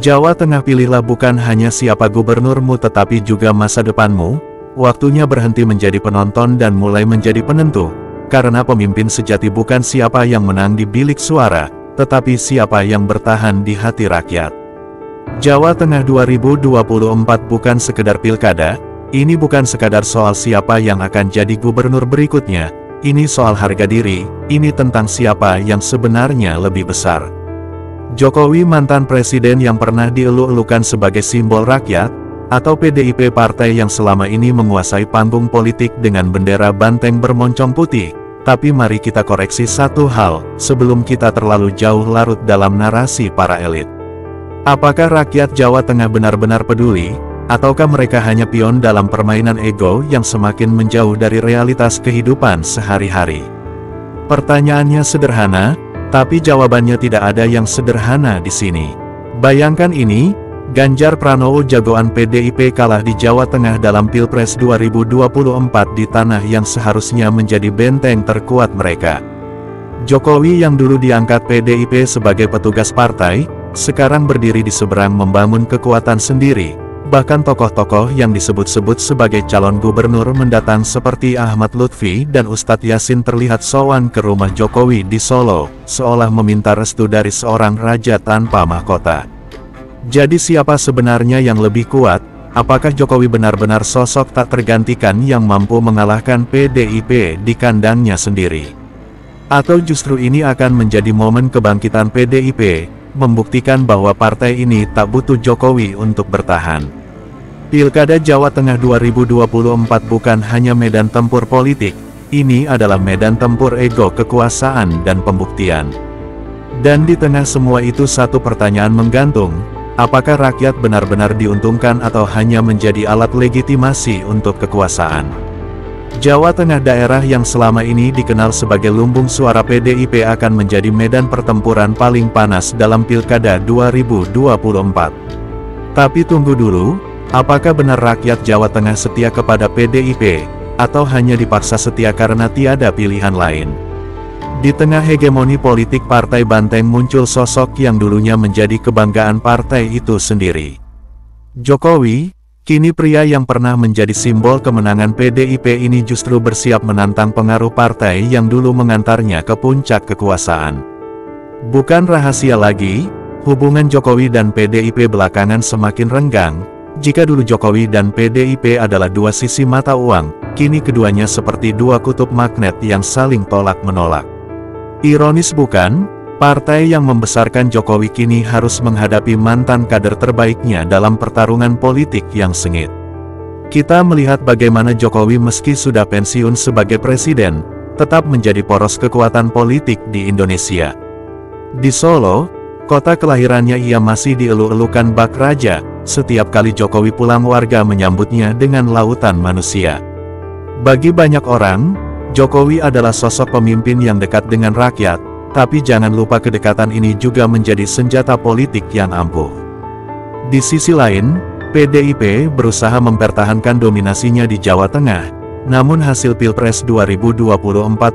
Jawa Tengah, pilihlah bukan hanya siapa gubernurmu tetapi juga masa depanmu. Waktunya berhenti menjadi penonton dan mulai menjadi penentu. Karena pemimpin sejati bukan siapa yang menang di bilik suara, tetapi siapa yang bertahan di hati rakyat. Jawa Tengah 2024 bukan sekedar pilkada, ini bukan sekadar soal siapa yang akan jadi gubernur berikutnya, ini soal harga diri, ini tentang siapa yang sebenarnya lebih besar. Jokowi, mantan presiden yang pernah dieluk-elukan sebagai simbol rakyat, atau PDIP, partai yang selama ini menguasai panggung politik dengan bendera banteng bermoncong putih. Tapi mari kita koreksi satu hal, sebelum kita terlalu jauh larut dalam narasi para elit. Apakah rakyat Jawa Tengah benar-benar peduli, ataukah mereka hanya pion dalam permainan ego yang semakin menjauh dari realitas kehidupan sehari-hari? Pertanyaannya sederhana, tapi jawabannya tidak ada yang sederhana di sini. Bayangkan ini, Ganjar Pranowo, jagoan PDIP, kalah di Jawa Tengah dalam Pilpres 2024 di tanah yang seharusnya menjadi benteng terkuat mereka. Jokowi yang dulu diangkat PDIP sebagai petugas partai, sekarang berdiri di seberang membangun kekuatan sendiri. Bahkan tokoh-tokoh yang disebut-sebut sebagai calon gubernur mendatang seperti Ahmad Lutfi dan Ustadz Yasin terlihat sowan ke rumah Jokowi di Solo, seolah meminta restu dari seorang raja tanpa mahkota. Jadi siapa sebenarnya yang lebih kuat? Apakah Jokowi benar-benar sosok tak tergantikan yang mampu mengalahkan PDIP di kandangnya sendiri? Atau justru ini akan menjadi momen kebangkitan PDIP, membuktikan bahwa partai ini tak butuh Jokowi untuk bertahan. Pilkada Jawa Tengah 2024 bukan hanya medan tempur politik, ini adalah medan tempur ego, kekuasaan, dan pembuktian. Dan di tengah semua itu satu pertanyaan menggantung, apakah rakyat benar-benar diuntungkan atau hanya menjadi alat legitimasi untuk kekuasaan? Jawa Tengah, daerah yang selama ini dikenal sebagai lumbung suara PDIP, akan menjadi medan pertempuran paling panas dalam Pilkada 2024. Tapi tunggu dulu, apakah benar rakyat Jawa Tengah setia kepada PDIP, atau hanya dipaksa setia karena tiada pilihan lain? Di tengah hegemoni politik partai banteng muncul sosok yang dulunya menjadi kebanggaan partai itu sendiri. Jokowi, kini pria yang pernah menjadi simbol kemenangan PDIP ini justru bersiap menantang pengaruh partai yang dulu mengantarnya ke puncak kekuasaan. Bukan rahasia lagi, hubungan Jokowi dan PDIP belakangan semakin renggang. Jika dulu Jokowi dan PDIP adalah dua sisi mata uang, kini keduanya seperti dua kutub magnet yang saling tolak-menolak. Ironis bukan? Partai yang membesarkan Jokowi kini harus menghadapi mantan kader terbaiknya dalam pertarungan politik yang sengit. Kita melihat bagaimana Jokowi meski sudah pensiun sebagai presiden, tetap menjadi poros kekuatan politik di Indonesia. Di Solo, kota kelahirannya, ia masih dieluk-elukan bak raja. Setiap kali Jokowi pulang, warga menyambutnya dengan lautan manusia. Bagi banyak orang, Jokowi adalah sosok pemimpin yang dekat dengan rakyat. Tapi jangan lupa kedekatan ini juga menjadi senjata politik yang ampuh. Di sisi lain, PDIP berusaha mempertahankan dominasinya di Jawa Tengah. Namun hasil Pilpres 2024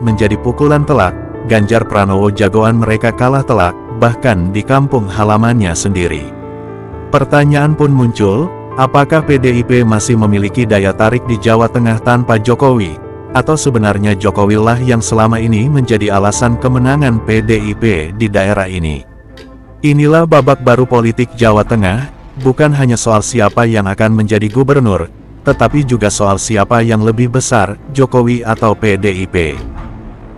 menjadi pukulan telak. Ganjar Pranowo, jagoan mereka, kalah telak, bahkan di kampung halamannya sendiri. Pertanyaan pun muncul, apakah PDIP masih memiliki daya tarik di Jawa Tengah tanpa Jokowi? Atau sebenarnya Jokowi lah yang selama ini menjadi alasan kemenangan PDIP di daerah ini? Inilah babak baru politik Jawa Tengah, bukan hanya soal siapa yang akan menjadi gubernur, tetapi juga soal siapa yang lebih besar, Jokowi atau PDIP.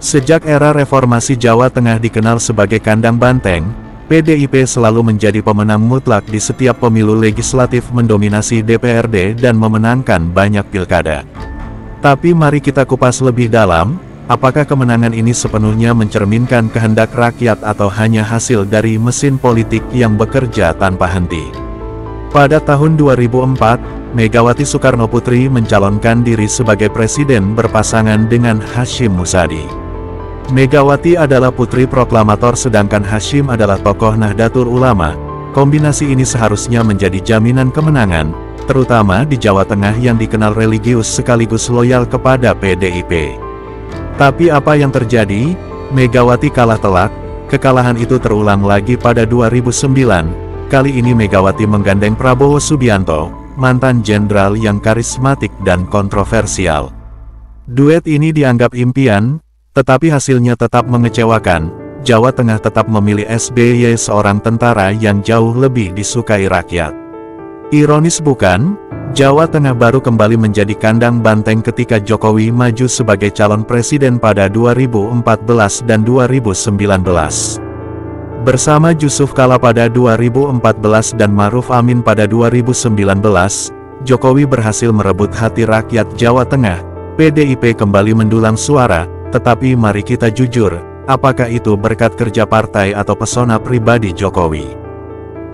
Sejak era reformasi Jawa Tengah dikenal sebagai kandang banteng, PDIP selalu menjadi pemenang mutlak di setiap pemilu legislatif, mendominasi DPRD dan memenangkan banyak pilkada. Tapi mari kita kupas lebih dalam, apakah kemenangan ini sepenuhnya mencerminkan kehendak rakyat atau hanya hasil dari mesin politik yang bekerja tanpa henti? Pada tahun 2004, Megawati Soekarnoputri mencalonkan diri sebagai presiden berpasangan dengan Hasyim Musyadi. Megawati adalah putri proklamator sedangkan Hasyim adalah tokoh Nahdlatul Ulama. Kombinasi ini seharusnya menjadi jaminan kemenangan, terutama di Jawa Tengah yang dikenal religius sekaligus loyal kepada PDIP. Tapi apa yang terjadi? Megawati kalah telak. Kekalahan itu terulang lagi pada 2009, kali ini Megawati menggandeng Prabowo Subianto, mantan jenderal yang karismatik dan kontroversial. Duet ini dianggap impian, tetapi hasilnya tetap mengecewakan. Jawa Tengah tetap memilih SBY, seorang tentara yang jauh lebih disukai rakyat. Ironis bukan? Jawa Tengah baru kembali menjadi kandang banteng ketika Jokowi maju sebagai calon presiden pada 2014 dan 2019. Bersama Jusuf Kalla pada 2014 dan Ma'ruf Amin pada 2019, Jokowi berhasil merebut hati rakyat Jawa Tengah. PDIP kembali mendulang suara, tetapi mari kita jujur, apakah itu berkat kerja partai atau pesona pribadi Jokowi?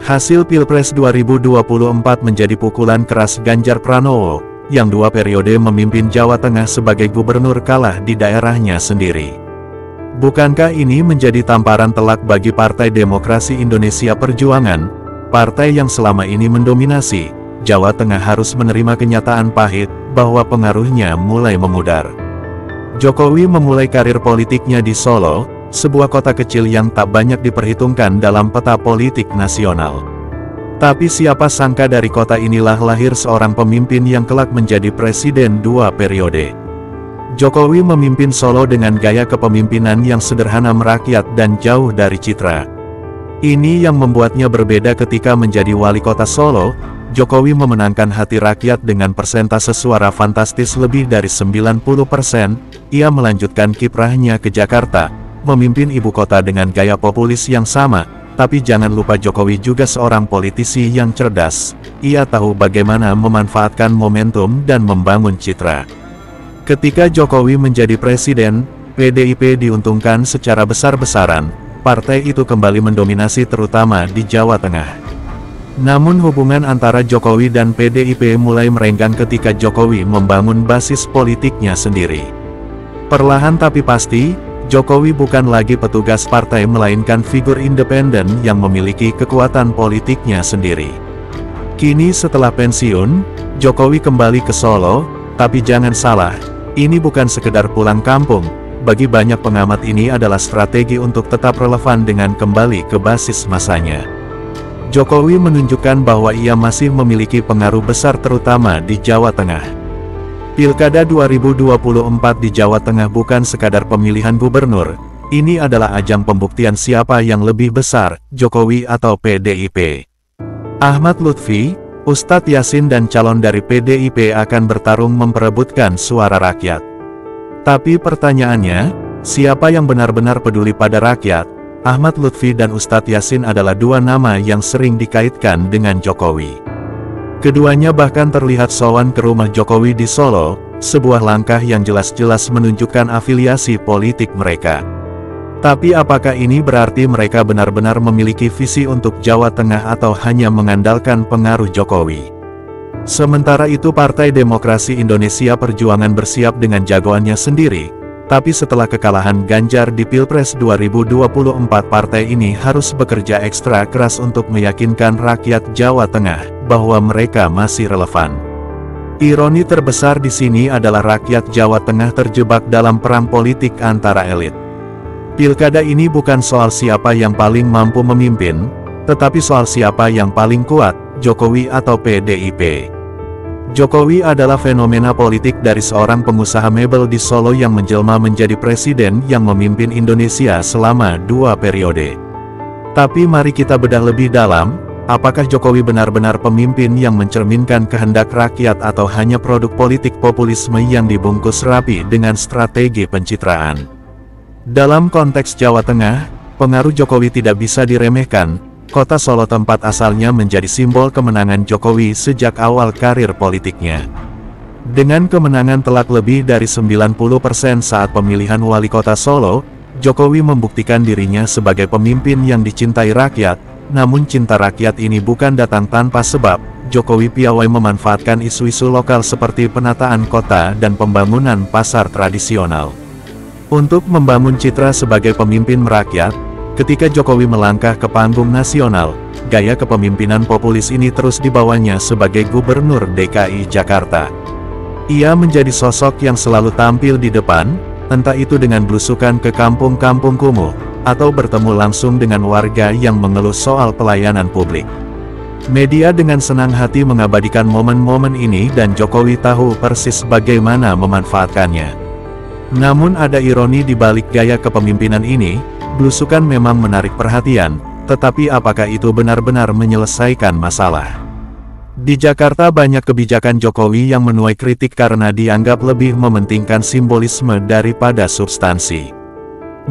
Hasil Pilpres 2024 menjadi pukulan keras Ganjar Pranowo, yang 2 periode memimpin Jawa Tengah sebagai gubernur kalah di daerahnya sendiri. Bukankah ini menjadi tamparan telak bagi Partai Demokrasi Indonesia Perjuangan, partai yang selama ini mendominasi? Jawa Tengah harus menerima kenyataan pahit, bahwa pengaruhnya mulai memudar. Jokowi memulai karir politiknya di Solo, sebuah kota kecil yang tak banyak diperhitungkan dalam peta politik nasional. Tapi siapa sangka dari kota inilah lahir seorang pemimpin yang kelak menjadi presiden 2 periode. Jokowi memimpin Solo dengan gaya kepemimpinan yang sederhana, merakyat dan jauh dari citra. Ini yang membuatnya berbeda ketika menjadi wali kota Solo. Jokowi memenangkan hati rakyat dengan persentase suara fantastis lebih dari 90%. Ia melanjutkan kiprahnya ke Jakarta, memimpin ibu kota dengan gaya populis yang sama. Tapi jangan lupa Jokowi juga seorang politisi yang cerdas. Ia tahu bagaimana memanfaatkan momentum dan membangun citra. Ketika Jokowi menjadi presiden, PDIP diuntungkan secara besar-besaran. Partai itu kembali mendominasi terutama di Jawa Tengah. Namun hubungan antara Jokowi dan PDIP mulai merenggang ketika Jokowi membangun basis politiknya sendiri. Perlahan tapi pasti, Jokowi bukan lagi petugas partai melainkan figur independen yang memiliki kekuatan politiknya sendiri. Kini setelah pensiun, Jokowi kembali ke Solo, tapi jangan salah, ini bukan sekedar pulang kampung. Bagi banyak pengamat ini adalah strategi untuk tetap relevan dengan kembali ke basis masanya. Jokowi menunjukkan bahwa ia masih memiliki pengaruh besar terutama di Jawa Tengah. Pilkada 2024 di Jawa Tengah bukan sekadar pemilihan gubernur, ini adalah ajang pembuktian siapa yang lebih besar, Jokowi atau PDIP. Ahmad Lutfi, Ustadz Yasin dan calon dari PDIP akan bertarung memperebutkan suara rakyat. Tapi pertanyaannya, siapa yang benar-benar peduli pada rakyat? Ahmad Lutfi dan Ustadz Yasin adalah 2 nama yang sering dikaitkan dengan Jokowi. Keduanya bahkan terlihat sowan ke rumah Jokowi di Solo, sebuah langkah yang jelas-jelas menunjukkan afiliasi politik mereka. Tapi apakah ini berarti mereka benar-benar memiliki visi untuk Jawa Tengah atau hanya mengandalkan pengaruh Jokowi? Sementara itu Partai Demokrasi Indonesia Perjuangan bersiap dengan jagoannya sendiri. Tapi setelah kekalahan Ganjar di Pilpres 2024, partai ini harus bekerja ekstra keras untuk meyakinkan rakyat Jawa Tengah bahwa mereka masih relevan. Ironi terbesar di sini adalah rakyat Jawa Tengah terjebak dalam perang politik antara elit. Pilkada ini bukan soal siapa yang paling mampu memimpin, tetapi soal siapa yang paling kuat, Jokowi atau PDIP. Jokowi adalah fenomena politik dari seorang pengusaha mebel di Solo yang menjelma menjadi presiden yang memimpin Indonesia selama 2 periode. Tapi mari kita bedah lebih dalam, apakah Jokowi benar-benar pemimpin yang mencerminkan kehendak rakyat atau hanya produk politik populisme yang dibungkus rapi dengan strategi pencitraan? Dalam konteks Jawa Tengah, pengaruh Jokowi tidak bisa diremehkan. Kota Solo tempat asalnya menjadi simbol kemenangan Jokowi sejak awal karir politiknya. Dengan kemenangan telak lebih dari 90% saat pemilihan wali kota Solo, Jokowi membuktikan dirinya sebagai pemimpin yang dicintai rakyat. Namun cinta rakyat ini bukan datang tanpa sebab. Jokowi piawai memanfaatkan isu-isu lokal seperti penataan kota dan pembangunan pasar tradisional untuk membangun citra sebagai pemimpin merakyat. Ketika Jokowi melangkah ke panggung nasional, gaya kepemimpinan populis ini terus dibawanya sebagai Gubernur DKI Jakarta. Ia menjadi sosok yang selalu tampil di depan, entah itu dengan belusukan ke kampung-kampung kumuh, atau bertemu langsung dengan warga yang mengeluh soal pelayanan publik. Media dengan senang hati mengabadikan momen-momen ini dan Jokowi tahu persis bagaimana memanfaatkannya. Namun ada ironi di balik gaya kepemimpinan ini, blusukan memang menarik perhatian, tetapi apakah itu benar-benar menyelesaikan masalah? Di Jakarta banyak kebijakan Jokowi yang menuai kritik karena dianggap lebih mementingkan simbolisme daripada substansi.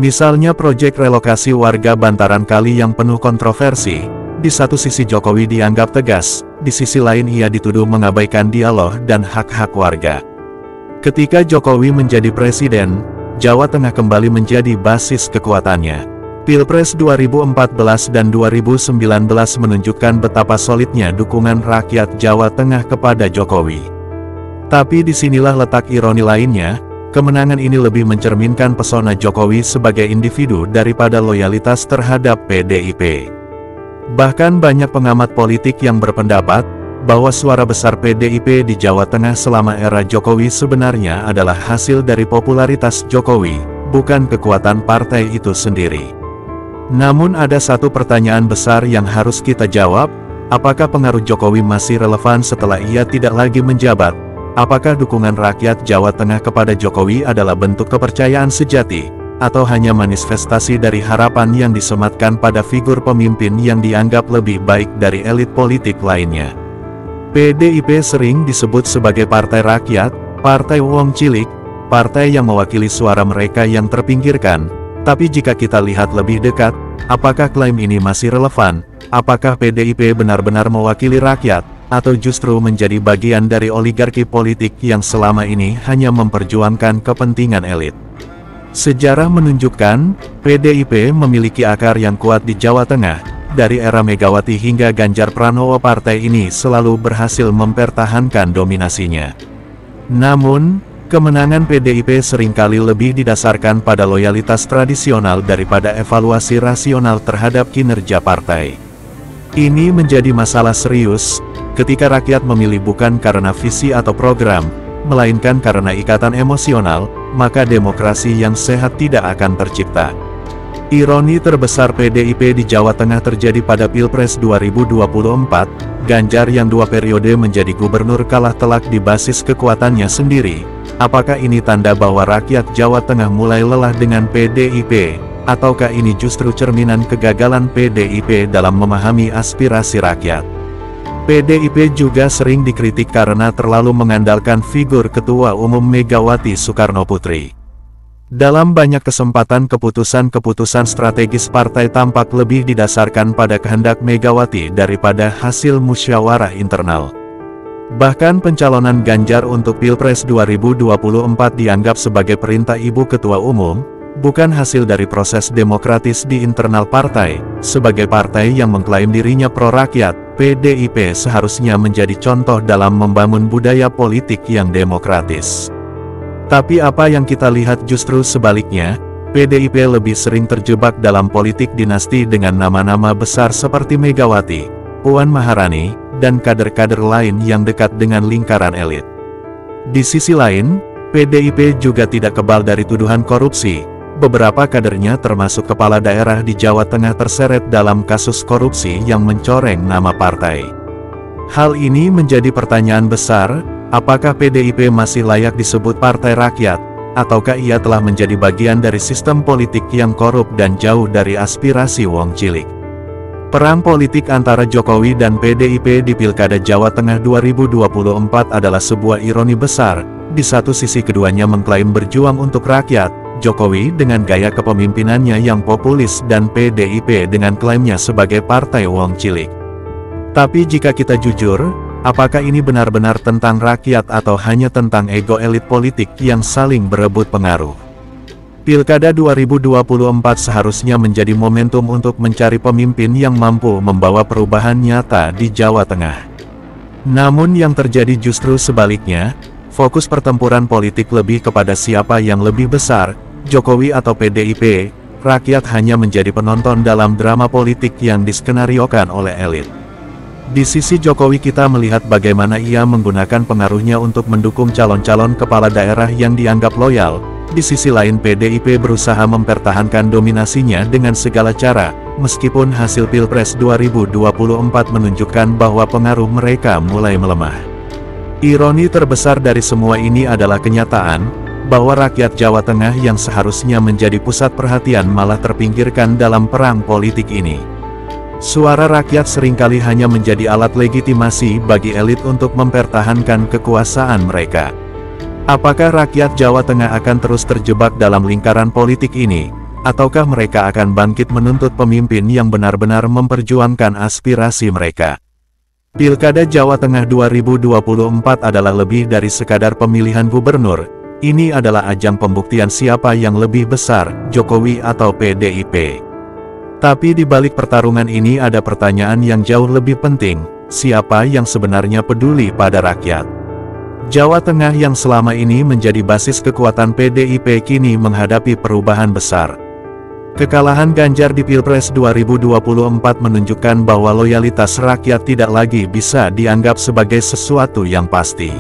Misalnya proyek relokasi warga bantaran kali yang penuh kontroversi. Di satu sisi Jokowi dianggap tegas, di sisi lain ia dituduh mengabaikan dialog dan hak-hak warga. Ketika Jokowi menjadi presiden, Jawa Tengah kembali menjadi basis kekuatannya. Pilpres 2014 dan 2019 menunjukkan betapa solidnya dukungan rakyat Jawa Tengah kepada Jokowi. Tapi disinilah letak ironi lainnya, kemenangan ini lebih mencerminkan pesona Jokowi sebagai individu daripada loyalitas terhadap PDIP. Bahkan banyak pengamat politik yang berpendapat, bahwa suara besar PDIP di Jawa Tengah selama era Jokowi sebenarnya adalah hasil dari popularitas Jokowi, bukan kekuatan partai itu sendiri. Namun ada satu pertanyaan besar yang harus kita jawab, apakah pengaruh Jokowi masih relevan setelah ia tidak lagi menjabat? Apakah dukungan rakyat Jawa Tengah kepada Jokowi adalah bentuk kepercayaan sejati? Atau hanya manifestasi dari harapan yang disematkan pada figur pemimpin yang dianggap lebih baik dari elit politik lainnya. PDIP sering disebut sebagai partai rakyat, partai wong cilik, partai yang mewakili suara mereka yang terpinggirkan. Tapi jika kita lihat lebih dekat, apakah klaim ini masih relevan? Apakah PDIP benar-benar mewakili rakyat, atau justru menjadi bagian dari oligarki politik yang selama ini hanya memperjuangkan kepentingan elit? Sejarah menunjukkan, PDIP memiliki akar yang kuat di Jawa Tengah. Dari era Megawati hingga Ganjar Pranowo, partai ini selalu berhasil mempertahankan dominasinya. Namun, kemenangan PDIP seringkali lebih didasarkan pada loyalitas tradisional daripada evaluasi rasional terhadap kinerja partai. Ini menjadi masalah serius, ketika rakyat memilih bukan karena visi atau program, melainkan karena ikatan emosional, maka demokrasi yang sehat tidak akan tercipta. Ironi terbesar PDIP di Jawa Tengah terjadi pada Pilpres 2024, Ganjar yang 2 periode menjadi gubernur kalah telak di basis kekuatannya sendiri. Apakah ini tanda bahwa rakyat Jawa Tengah mulai lelah dengan PDIP, ataukah ini justru cerminan kegagalan PDIP dalam memahami aspirasi rakyat? PDIP juga sering dikritik karena terlalu mengandalkan figur Ketua Umum Megawati Soekarnoputri. Dalam banyak kesempatan keputusan-keputusan strategis partai tampak lebih didasarkan pada kehendak Megawati daripada hasil musyawarah internal. Bahkan pencalonan Ganjar untuk Pilpres 2024 dianggap sebagai perintah Ibu Ketua Umum, bukan hasil dari proses demokratis di internal partai. Sebagai partai yang mengklaim dirinya pro-rakyat, PDIP seharusnya menjadi contoh dalam membangun budaya politik yang demokratis. Tapi apa yang kita lihat justru sebaliknya, PDIP lebih sering terjebak dalam politik dinasti dengan nama-nama besar seperti Megawati, Puan Maharani, dan kader-kader lain yang dekat dengan lingkaran elit. Di sisi lain, PDIP juga tidak kebal dari tuduhan korupsi. Beberapa kadernya termasuk kepala daerah di Jawa Tengah terseret dalam kasus korupsi yang mencoreng nama partai. Hal ini menjadi pertanyaan besar, apakah PDIP masih layak disebut partai rakyat, ataukah ia telah menjadi bagian dari sistem politik yang korup dan jauh dari aspirasi wong cilik? Perang politik antara Jokowi dan PDIP di Pilkada Jawa Tengah 2024 adalah sebuah ironi besar. Di satu sisi keduanya mengklaim berjuang untuk rakyat, Jokowi dengan gaya kepemimpinannya yang populis dan PDIP dengan klaimnya sebagai partai wong cilik. Tapi jika kita jujur, apakah ini benar-benar tentang rakyat atau hanya tentang ego elit politik yang saling berebut pengaruh? Pilkada 2024 seharusnya menjadi momentum untuk mencari pemimpin yang mampu membawa perubahan nyata di Jawa Tengah. Namun yang terjadi justru sebaliknya, fokus pertempuran politik lebih kepada siapa yang lebih besar, Jokowi atau PDIP. Rakyat hanya menjadi penonton dalam drama politik yang diskenariokan oleh elit. Di sisi Jokowi kita melihat bagaimana ia menggunakan pengaruhnya untuk mendukung calon-calon kepala daerah yang dianggap loyal. Di sisi lain PDIP berusaha mempertahankan dominasinya dengan segala cara, meskipun hasil Pilpres 2024 menunjukkan bahwa pengaruh mereka mulai melemah. Ironi terbesar dari semua ini adalah kenyataan, bahwa rakyat Jawa Tengah yang seharusnya menjadi pusat perhatian malah terpinggirkan dalam perang politik ini. Suara rakyat seringkali hanya menjadi alat legitimasi bagi elit untuk mempertahankan kekuasaan mereka. Apakah rakyat Jawa Tengah akan terus terjebak dalam lingkaran politik ini, ataukah mereka akan bangkit menuntut pemimpin yang benar-benar memperjuangkan aspirasi mereka? Pilkada Jawa Tengah 2024 adalah lebih dari sekadar pemilihan gubernur, ini adalah ajang pembuktian siapa yang lebih besar, Jokowi atau PDIP. Tapi di balik pertarungan ini ada pertanyaan yang jauh lebih penting, siapa yang sebenarnya peduli pada rakyat? Jawa Tengah yang selama ini menjadi basis kekuatan PDIP kini menghadapi perubahan besar. Kekalahan Ganjar di Pilpres 2024 menunjukkan bahwa loyalitas rakyat tidak lagi bisa dianggap sebagai sesuatu yang pasti.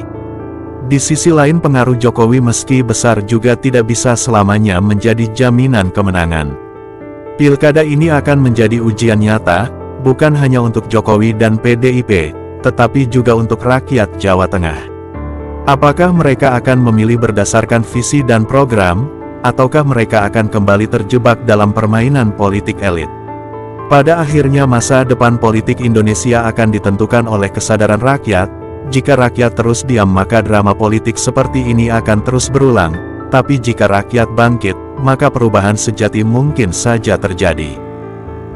Di sisi lain pengaruh Jokowi meski besar juga tidak bisa selamanya menjadi jaminan kemenangan. Pilkada ini akan menjadi ujian nyata, bukan hanya untuk Jokowi dan PDIP, tetapi juga untuk rakyat Jawa Tengah. Apakah mereka akan memilih berdasarkan visi dan program, ataukah mereka akan kembali terjebak dalam permainan politik elit? Pada akhirnya masa depan politik Indonesia akan ditentukan oleh kesadaran rakyat. Jika rakyat terus diam maka drama politik seperti ini akan terus berulang, tapi jika rakyat bangkit, maka perubahan sejati mungkin saja terjadi.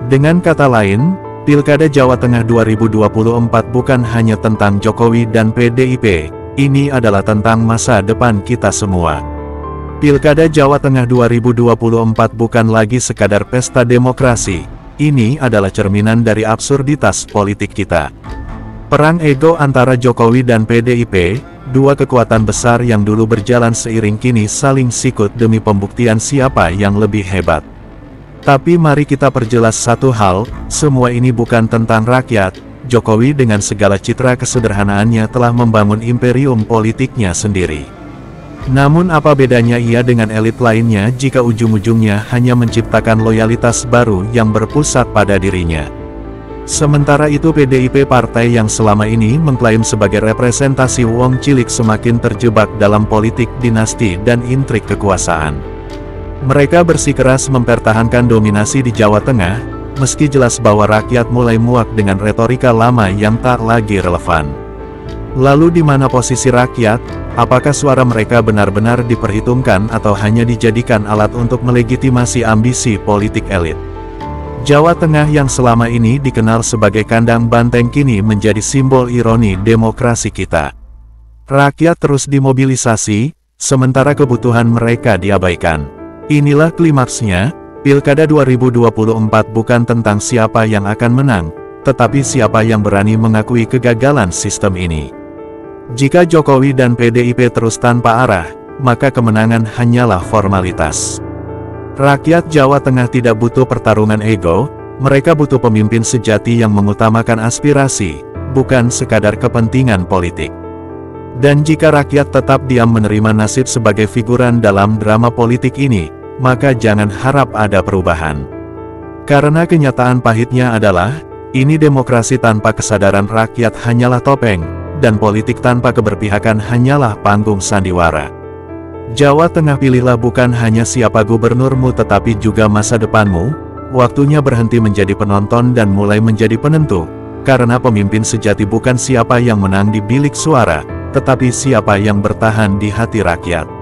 Dengan kata lain, Pilkada Jawa Tengah 2024 bukan hanya tentang Jokowi dan PDIP, ini adalah tentang masa depan kita semua. Pilkada Jawa Tengah 2024 bukan lagi sekadar pesta demokrasi, ini adalah cerminan dari absurditas politik kita. Perang ego antara Jokowi dan PDIP, dua kekuatan besar yang dulu berjalan seiring kini saling sikut demi pembuktian siapa yang lebih hebat. Tapi mari kita perjelas satu hal, semua ini bukan tentang rakyat. Jokowi dengan segala citra kesederhanaannya telah membangun imperium politiknya sendiri. Namun apa bedanya ia dengan elit lainnya jika ujung-ujungnya hanya menciptakan loyalitas baru yang berpusat pada dirinya? Sementara itu PDIP partai yang selama ini mengklaim sebagai representasi wong cilik semakin terjebak dalam politik dinasti dan intrik kekuasaan. Mereka bersikeras mempertahankan dominasi di Jawa Tengah, meski jelas bahwa rakyat mulai muak dengan retorika lama yang tak lagi relevan. Lalu di mana posisi rakyat? Apakah suara mereka benar-benar diperhitungkan atau hanya dijadikan alat untuk melegitimasi ambisi politik elit? Jawa Tengah yang selama ini dikenal sebagai kandang banteng kini menjadi simbol ironi demokrasi kita. Rakyat terus dimobilisasi, sementara kebutuhan mereka diabaikan. Inilah klimaksnya, Pilkada 2024 bukan tentang siapa yang akan menang, tetapi siapa yang berani mengakui kegagalan sistem ini. Jika Jokowi dan PDIP terus tanpa arah, maka kemenangan hanyalah formalitas. Rakyat Jawa Tengah tidak butuh pertarungan ego, mereka butuh pemimpin sejati yang mengutamakan aspirasi, bukan sekadar kepentingan politik. Dan jika rakyat tetap diam menerima nasib sebagai figuran dalam drama politik ini, maka jangan harap ada perubahan. Karena kenyataan pahitnya adalah, ini demokrasi tanpa kesadaran rakyat hanyalah topeng, dan politik tanpa keberpihakan hanyalah panggung sandiwara. Jawa Tengah pilihlah bukan hanya siapa gubernurmu tetapi juga masa depanmu, waktunya berhenti menjadi penonton dan mulai menjadi penentu, karena pemimpin sejati bukan siapa yang menang di bilik suara, tetapi siapa yang bertahan di hati rakyat.